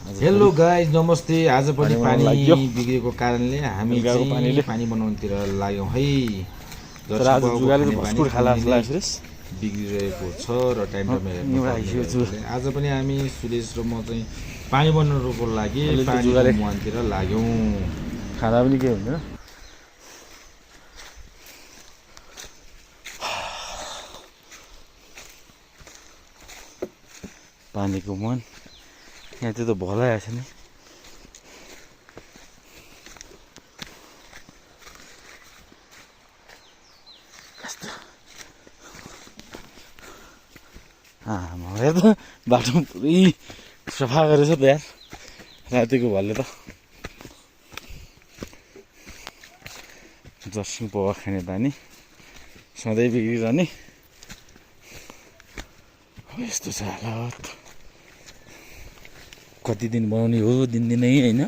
Hello guys नमस्ते। आज पनि पानी बिग्रेको कारणले हामी चाहिँ पानी बनाउनतिर लाग्यौँ है। बिग्रिरहेको छ र टाइम आज पनि हामी सुरेश र म चाहिँ पानी बनाउनुको लागि पानीको मुहानतिर लाग्यौँ। खाना पनि के हुँदैन। पानीको मुहान यहाँ चाहिँ त भलै आएछ नि। कस्तो मलाई त बाटो पुरै सफा गरेछ त यार रातिको भलले त। जर्सिङ पौवा खाने बानी सधैँ बिग्रिरहने यस्तो छ हालत। कति दिन बनाउने हो दिनदिनै होइन।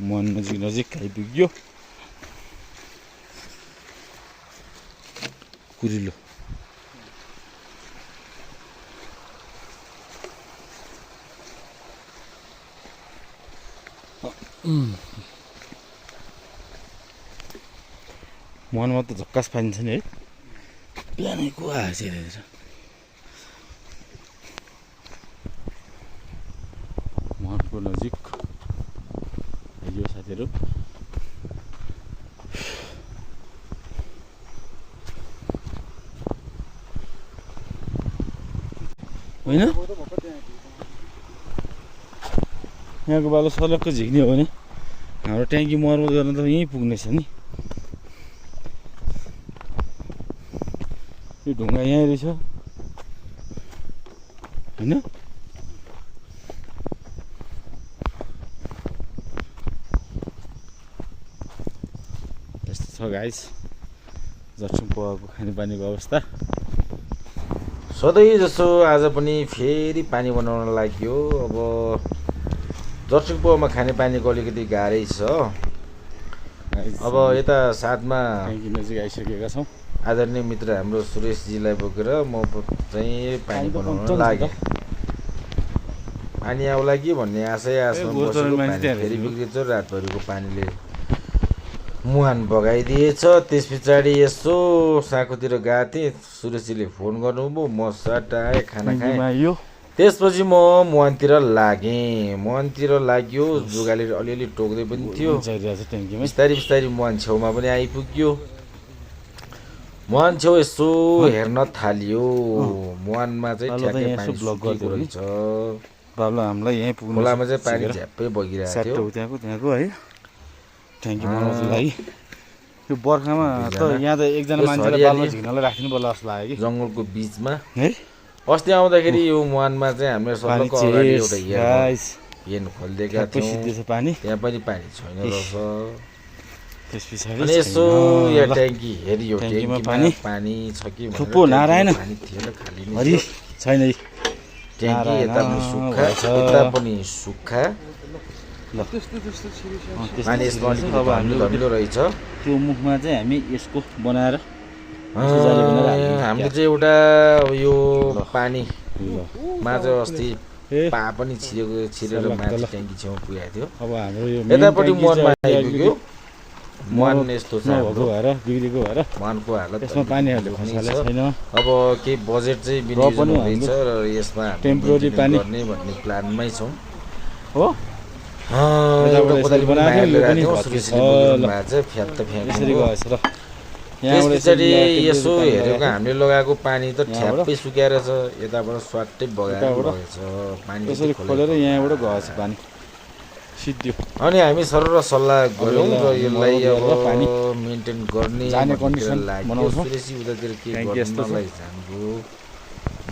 मुहान नजिक आइपुग्यो। कुरिलो मुहानमा त झक्कास पाइन्छ नि है। बिहानै को आएछ हेरेर मुहानको नजिक आइयो साथीहरू। होइन यहाँको बालो सलक्क झिक्ने हो भने हाम्रो ट्याङ्की मर्मत गर्न त यहीँ पुग्नेछ नि। यो ढुङ्गा यहीँ रहेछ होइन। यस्तो छ गाइस जर्सिङ पौवाको खानेपानीको अवस्था। सधैँ जसो आज पनि फेरि पानी बनाउन लाग्यो। अब जर्सिङ पौवामा खाने पानीको अलिकति गाह्रै छ। अब यता साथमा ट्याङ्की नजिक आइसकेका छौँ। आदरणीय मित्र हाम्रो सुरेशजीलाई बोकेर म चाहिँ पानी बनाउन लागेँ। पानी आउला कि भन्ने आशमा बसेको पानी फेरि बिग्रेछ। रातभरिको पानीले मुहान बगाइदिएछ। त्यस पछाडि यसो साँकोतिर गएको थिएँ। सुरेशजीले फोन गर्नुभयो, म सट्ट आएँ, खाना खाएँ। त्यसपछि म मुहानतिर लागेँ। मुहानतिर लाग्यो। जुगाले अलिअलि टोक्दै पनि थियो। बिस्तारी बिस्तारी मुहान छेउमा पनि आइपुग्यो। मुहान छेउ यसो हेर्न थाल्यो। मुहानमा चाहिँ ठ्याक्कै पानी सुकेको रहेछ। हामीलाई यहीँ पुग्नु खोलामा चाहिँ पानी झ्याप्पै बगिरहेको थियो। त्यहाँको है ट्याङ्की बनाउनुको लागि। यो बर्खामा त यहाँ त एकजना मान्छेलाई बालमा झिक्नलाई राख्नु पर्ला जस्तो लाग्यो कि जङ्गलको बिचमा है। अस्ति आउँदाखेरि यो मुहानमा चाहिँ हामीले सबैको अगाडि एउटा हेन खोलिदिएका थियौँ। पानी त्यहाँ पनि पानी छैन रहेछ। त्यस पछाडि अनि यसो यहाँ ट्याङ्की हेरियो, ट्याङ्कीमा पानी छ कि थुप्रो नारायण पानी थिएन, खाली नै हरि छैन। ट्याङ्की यता पनि सुक्खा, यता पनि सुक्खा। पानी यसमा अलिकति धमिलो रहेछ। त्यो मुखमा चाहिँ हामी यसको बनाएर हामीले चाहिँ एउटा यो पानीमा चाहिँ अस्ति पा पनि छिरेर माथि ट्याङ्की छेउमा पुगेको थियो। अब हाम्रो यो यतापट्टि मुहानमा आइपुग्यो। मुहान यस्तो छ बिग्रेको भएर मुहानको हालत यसमा पानीहरूले खसालेको छैन। अब केही बजेट चाहिँ विनियोजन हुँदैछ र यसमा टेम्पोररी पानी गर्ने भन्ने प्लानमै छौँ हो। एउटा कोदाली बनाएको त्यस पछाडि यसो हेरेको हामीले लगाएको पानी त ठ्याप्पै सुकाएर छ। यताबाट स्वाटै बगाएर गएछ पानी। यसरी खोलेर यहाँबाट गएछ पानी सिद्धि। अनि हामी सरर सल्लाह गऱ्यौँ र यसलाई अब मेन्टेन गर्ने कन्डिसन लाग्यो। सुरेशी उतातिर के गर्नलाई जान्छु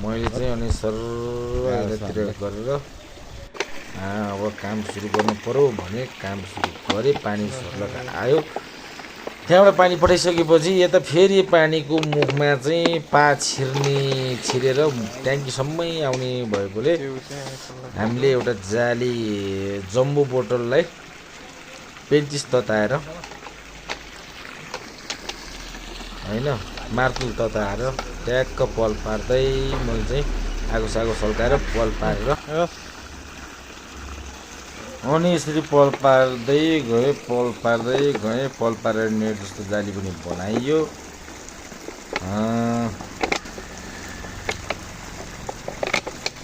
मैले चाहिँ। अनि सर यतातिर गरेर अब काम सुरु गर्नु पर्यो भने काम सुरु गरेँ। पानी सर्लक आयो। त्यहाँबाट पानी पठाइसकेपछि यता फेरि पानीको मुखमा चाहिँ छिरेर ट्याङ्कीसम्मै आउने भएकोले हामीले एउटा जाली जम्बो बोतललाई पेन्चिस तताएर होइन मार्तुल तताएर ट्याक्क पल पार्दै मैले चाहिँ आगो सागो सल्काएर पल पारेर अनि यसरी पल पार्दै गएँ पल पारेर नेट जस्तो जाली पनि बनाइयो।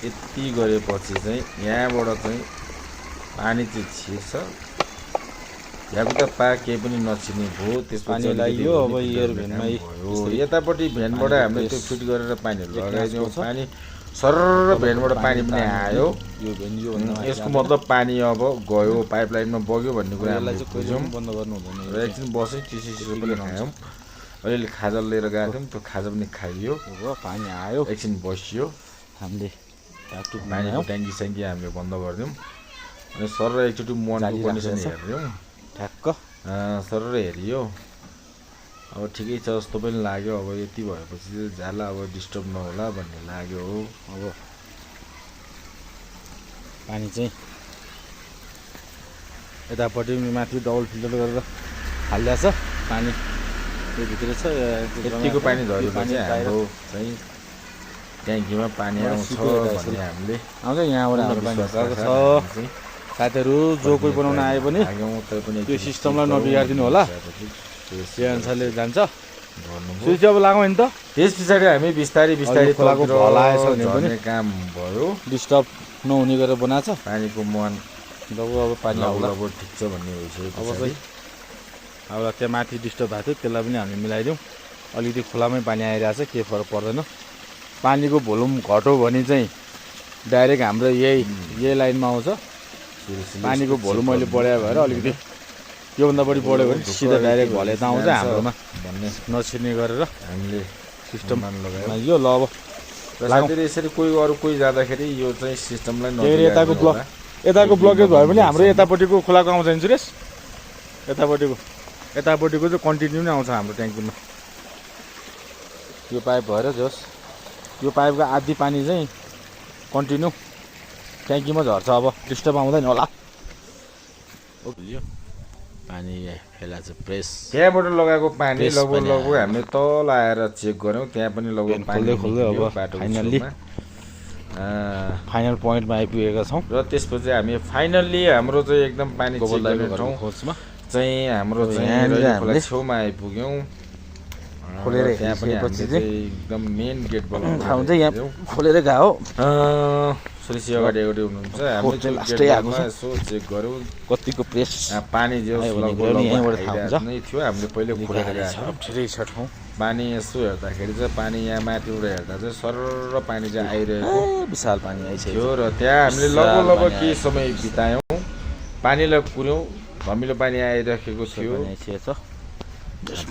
यति गरेपछि चाहिँ यहाँबाट चाहिँ पानी चाहिँ छिर्छ। यहाँको त केही पनि नछिर्ने भयो। त्यसपछि लगाइयो अब एयर भेनमा यतापट्टि भेनबाट हामीले त्यो फिट गरेर पानीहरू लगाइदियौँ। पानी सरर भेनबाट पानी पनि आयो। यो भेन यो यसको मतलब पानी अब गयो पाइपलाइनमा बग्यो भन्ने कुरा बुझ्यौँ। बन्द गर्नु हुँदैन। र एकछिन बस्यौँ चिसो पनि खायौँ। अलिअलि खाजा लिएर गएको थियौँ त्यो खाजा पनि खाइयो। पानी आयो एकछिन बसियो। हामीले पानीको ट्याङ्की स्याङ्की हामीले बन्द गरिदियौँ। अनि सरर एकचोटि मुहानको कन्डिसन हेरिदियौँ। ठ्याक्क सरर हेरियो। अब ठिकै छ जस्तो पनि लाग्यो। अब यति भएपछि चाहिँ झाला अब डिस्टर्ब नहोला भन्ने लाग्यो हो। अब पानी चाहिँ यतापट्टि माथि डबल फिल्टर गरेर हालिदिएको छ। पानी त्यो भित्र छ। यतिको पानी झरेपछि हाम्रो चाहिँ ट्याङ्कीमा पानी आउँछ भन्ने हामीले आउँछ। यहाँबाट हाम्रो पानी झरेको छ। साथीहरू जो कोही बनाउन आए पनि त्यो सिस्टमलाई नबिगारिदिनु होला। त्यो अनुसारले जान्छ। स्विच अब लगाउँ नि त। त्यस पछाडि हामी बिस्तारै खोलाको भलाएछ भने पनि काम भयो। डिस्टर्ब नहुने गरेर बनाएको छ। पानीको मुहान अब पानी अब ठिक छ भन्ने भइसक्यो। अब चाहिँ अब त्यहाँ माथि डिस्टर्ब भएको थियो त्यसलाई पनि हामी मिलाइदिउँ। अलिकति खोलामै पानी आइरहेछ केही फरक पर्दैन। पानीको भोल्युम घट्यो भने चाहिँ डाइरेक्ट हाम्रो यही लाइनमा आउँछ। पानीको भोल्युम अहिले बढायो भएर अलिकति योभन्दा बढी बढ्यो भने सिधा डाइरेक्ट भले त आउँछ हाम्रोमा भन्ने नछिर्ने गरेर हामीले सिस्टम लगायो। यो ल अब साथीहरू यसरी कोही जाँदाखेरि यो चाहिँ सिस्टमलाई यताको ब्लकेज भयो भने हाम्रो यतापट्टिको खोलाको आउँछ इन्सुरेन्स। यतापट्टिको चाहिँ कन्टिन्यू नै आउँछ हाम्रो ट्याङ्कीमा। यो पाइप भएर जोस् यो पाइपको आधी पानी चाहिँ कन्टिन्यू ट्याङ्कीमा झर्छ। अब डिस्टर्ब आउँदैन होला। पानी फेला चाहिँ प्रेस त्यहाँबाट लगाएको पानी लगभग हामीले तल आएर चेक गऱ्यौँ। त्यहाँ पनि लगभग पानी खोल्दै अब फाइनल्ली फाइनल पोइन्टमा आइपुगेका छौँ। र त्यसपछि हामी फाइनल्ली हाम्रो चाहिँ एकदम पानी खोजमा चाहिँ हाम्रो चाहिँ छेउमा आइपुग्यौँ। खोलेर त्यहाँ पनि एकदम मेन गेट बनाउँछ। यहाँ खोलेर गयो। सुरेसी अगाडि हुनुहुन्छ। हामीले यसो चेक गऱ्यौँ कतिको प्रेस पानी जो नै थियो। हामीले पहिले खोलेर गएको ठिकै छ ठाउँ। पानी यसो हेर्दाखेरि चाहिँ पानी यहाँ माथिबाट हेर्दा चाहिँ सरर पानी चाहिँ आइरहेको विशाल पानी आइसक्यो। र त्यहाँ हामीले लगभग केही समय बितायौँ। पानीलाई कुर्यौँ। धमिलो पानी आइरहेको थियो।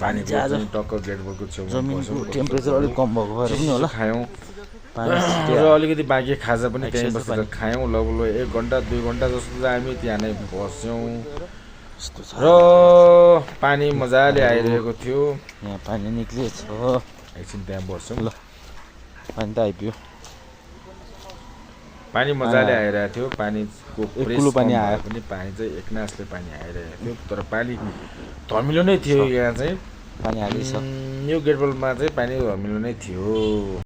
पानी टक्क गेटको छेउमा टेम्परेचर अलिक कम भएको भएर पनि होला खायौँ। र अलिकति बाँकी खाजा पनि त्यहीँ बसेर खायौँ। लगभग 1 घन्टा 2 घन्टा जस्तो चाहिँ हामी त्यहाँ नै बस्यौँ। र पानी मजाले आइरहेको थियो। यहाँ पानी निक्लिएछ। एकछिन त्यहाँ बस्यौँ। ल पानी त आइपुग्यो। पानी मजाले आइरहेको थियो। पानीको प्रेस पानी आयो पनि पानी चाहिँ एकनासले पानी आइरहेको थियो। तर पानी धमिलो नै थियो। यहाँ चाहिँ पानी हालिन्छ। यो गेटबलमा चाहिँ पानी धमिलो नै थियो।